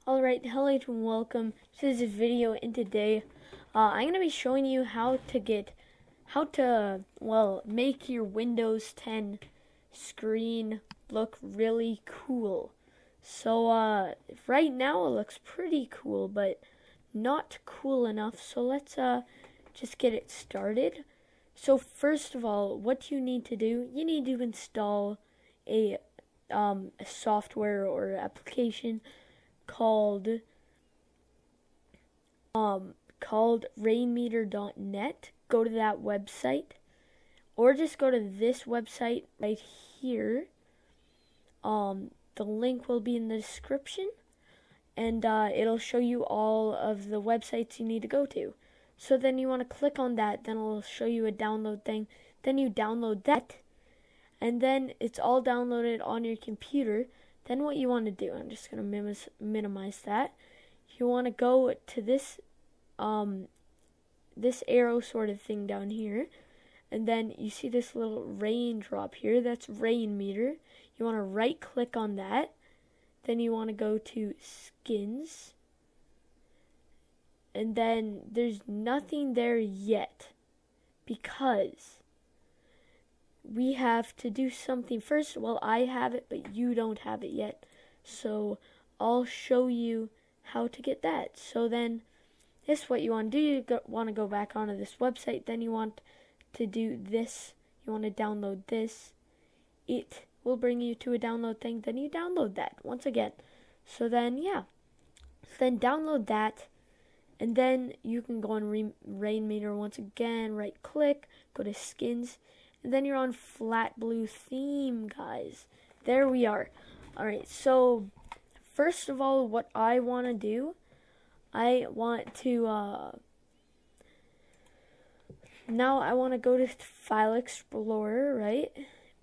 Alright, hello and welcome to this video. And today I'm going to be showing you how to make your Windows 10 screen look really cool. So right now it looks pretty cool, but not cool enough. So let's just get it started. So first of all, what you need to do, you need to install a software or application called rainmeter.net. Go to that website, or just go to this website right here. The link will be in the description, and it'll show you all of the websites you need to go to. So then you want to click on that, then it'll show you a download thing. Then you download that, and then it's all downloaded on your computer. Then what you want to do, I'm just going to minimize that. You want to go to this this arrow sort of thing down here, and then you see this little raindrop here. That's Rainmeter. You want to right click on that. Then you want to go to skins, and then there's nothing there yet because we have to do something first. Well, I have it, but you don't have it yet. So I'll show you how to get that. So then this is what you want to do. You want to go back onto this website. Then you want to do this. You want to download this. It will bring you to a download thing. Then you download that once again. So then, yeah. So then download that. And then you can go on Rainmeter once again. Right click. Go to skins. And then you're on Flat Blue Theme, guys. There we are. Alright, so first of all, what I want to do, I want to go to File Explorer, right?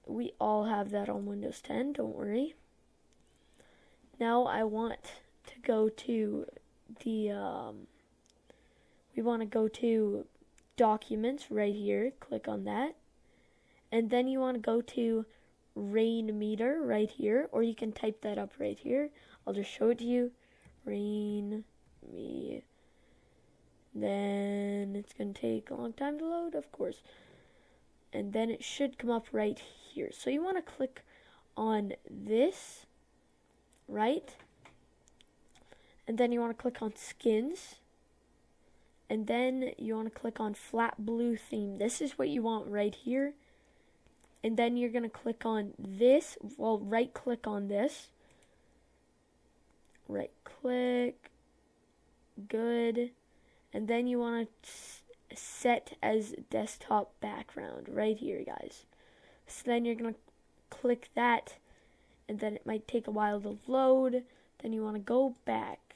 We all have that on Windows 10, don't worry. Now I want to go to we want to go to Documents right here. Click on that. And then you want to go to Rainmeter right here, or you can type that up right here. I'll just show it to you. Rainmeter. Then it's going to take a long time to load, of course. And then it should come up right here. So you want to click on this, right? And then you want to click on skins. And then you want to click on Flat Blue Theme. This is what you want right here. And then you're going to click on this. Well, right click on this. Right click. Good. And then you want to set as desktop background right here, guys. So then you're going to click that. And then it might take a while to load. Then you want to go back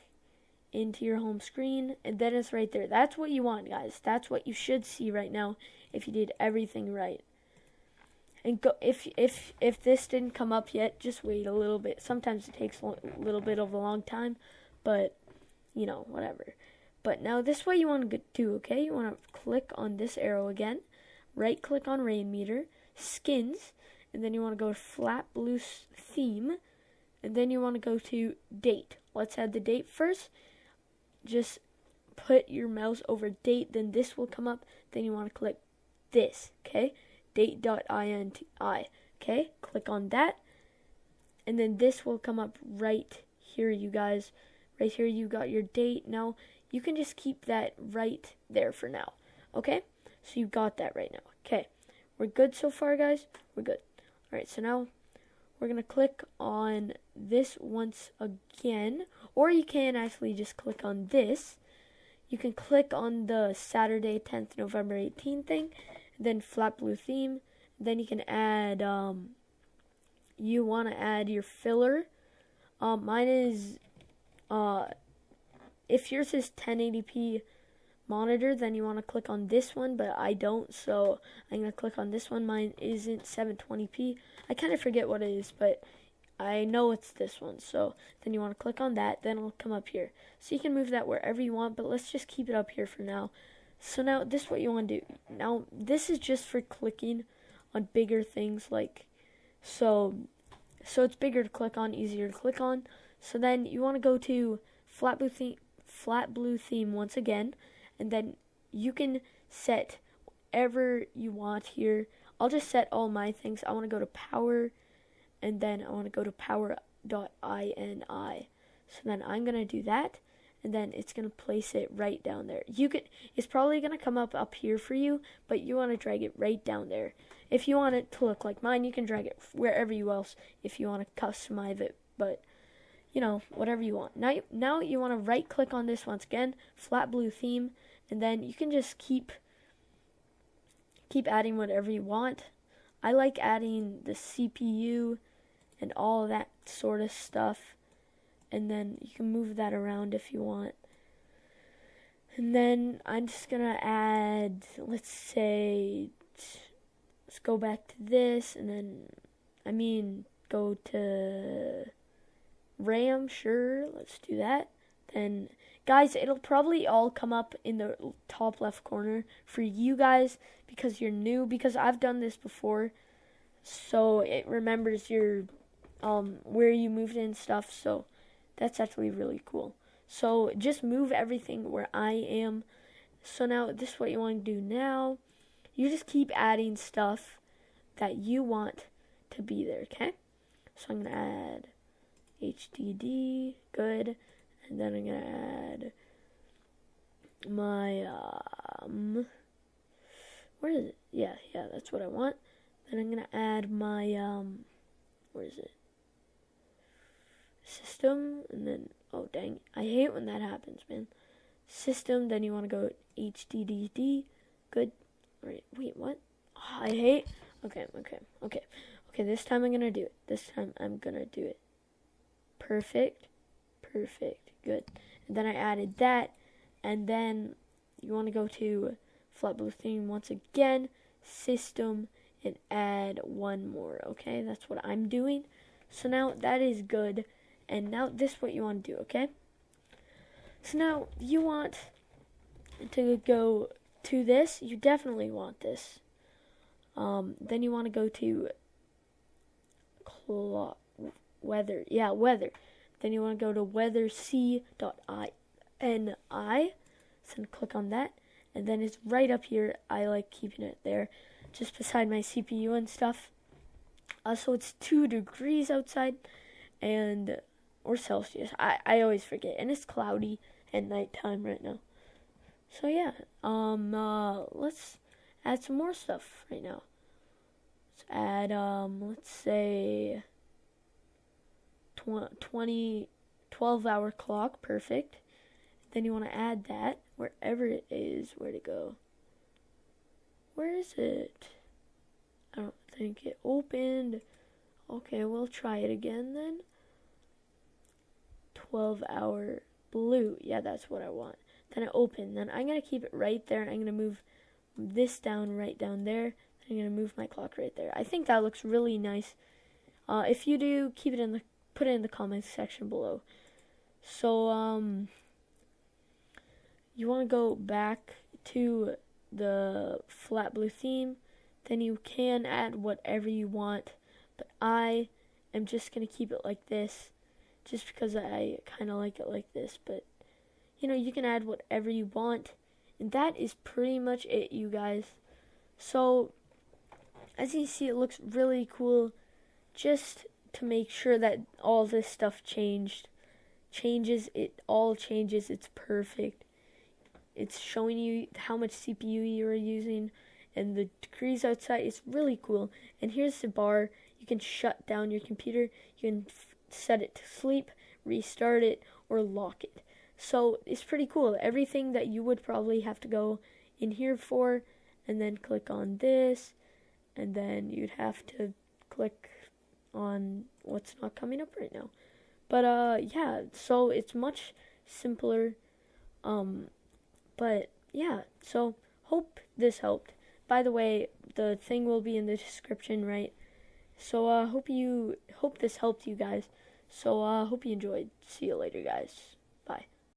into your home screen. And then it's right there. That's what you want, guys. That's what you should see right now if you did everything right. And go, if this didn't come up yet, just wait a little bit. Sometimes it takes a little bit of a long time, but, you know, whatever. But now this is what you want to do, okay? You want to click on this arrow again, right-click on Rainmeter, Skins, and then you want to go to Flat Blue Theme, and then you want to go to Date. Let's add the date first. Just put your mouse over Date, then this will come up. Then you want to click this, okay? Date.inti. Okay, click on that, and then this will come up right here, you guys. Right here, you got your date. Now you can just keep that right there for now. Okay, so you got that right now. Okay, we're good so far, guys. We're good. All right, so now we're gonna click on this once again, or you can actually just click on this. You can click on the Saturday 10th November 18 thing. Then Flat Blue Theme. Then you can add, you want to add your filler. Mine is, if yours is 1080p monitor, then you want to click on this one, but I don't, so I'm going to click on this one. Mine isn't 720p. I kind of forget what it is, but I know it's this one. So then you want to click on that, then it'll come up here. So you can move that wherever you want, but let's just keep it up here for now. So now this is what you want to do. Now this is just for clicking on bigger things, like so it's bigger to click on, easier to click on. So then you want to go to flat blue theme once again, and then you can set whatever you want here. I'll just set all my things. I want to go to power, and then I want to go to power.ini. So then I'm going to do that, and then it's going to place it right down there. It's probably going to come up here for you, but you want to drag it right down there. If you want it to look like mine, you can drag it wherever you else if you want to customize it, but whatever you want. Now you want to right click on this once again, flat blue theme, and then you can just keep adding whatever you want. I like adding the CPU and all of that sort of stuff, and then you can move that around if you want. And then I'm just gonna add, let's go back to this, and then go to RAM. Sure, let's do that. Then guys, it'll probably all come up in the top left corner for you guys because you're new, because I've done this before, so it remembers your where you moved in stuff. So that's actually really cool. So just move everything where I am. So now this is what you want to do now. You just keep adding stuff that you want to be there, okay? So I'm going to add HDD, good. And then I'm going to add my, where is it? Yeah, that's what I want. Then I'm going to add my, where is it? System, and then, oh dang, I hate when that happens, man. System, then you want to go HDD, good. Right, wait, what? Oh, I hate, okay, this time I'm going to do it. Perfect, good. And then I added that, and then you want to go to flat blue theme once again, system, and add one more, okay? That's what I'm doing. So now that is good, and now this is what you want to do, okay? So now you want to go to this. You definitely want this. Then you want to go to weather. Yeah, weather. Then you want to go to weatherc.ini. So click on that. And then it's right up here. I like keeping it there, just beside my CPU and stuff. So it's 2 degrees outside, or Celsius. I always forget. And it's cloudy at nighttime right now. So yeah, let's add some more stuff right now. Let's add, let's say 12-hour clock, perfect. Then you want to add that wherever it is. Where to go? Where is it? I don't think it opened. Okay, we'll try it again then. 12-hour blue. Yeah, that's what I want. Then I open. Then I'm going to keep it right there. I'm going to move this down right down there. I'm going to move my clock right there. I think that looks really nice. If you do, put it in the comments section below. So, you want to go back to the flat blue theme. Then you can add whatever you want. But I am just going to keep it like this, just because I kind of like it like this. But you can add whatever you want. And that is pretty much it, you guys. So, as you see, it looks really cool. Just to make sure that all this stuff changes, it all changes. It's perfect. It's showing you how much CPU you're using and the degrees outside. It's really cool. And here's the bar. You can shut down your computer. You can set it to sleep, restart it, or lock it. So it's pretty cool. Everything that you would probably have to go in here for, and then click on this, and then you'd have to click on what's not coming up right now. But yeah, so it's much simpler. But yeah, so hope this helped. By the way, the thing will be in the description, right? So hope this helped you guys. So hope you enjoyed. See you later, guys. Bye.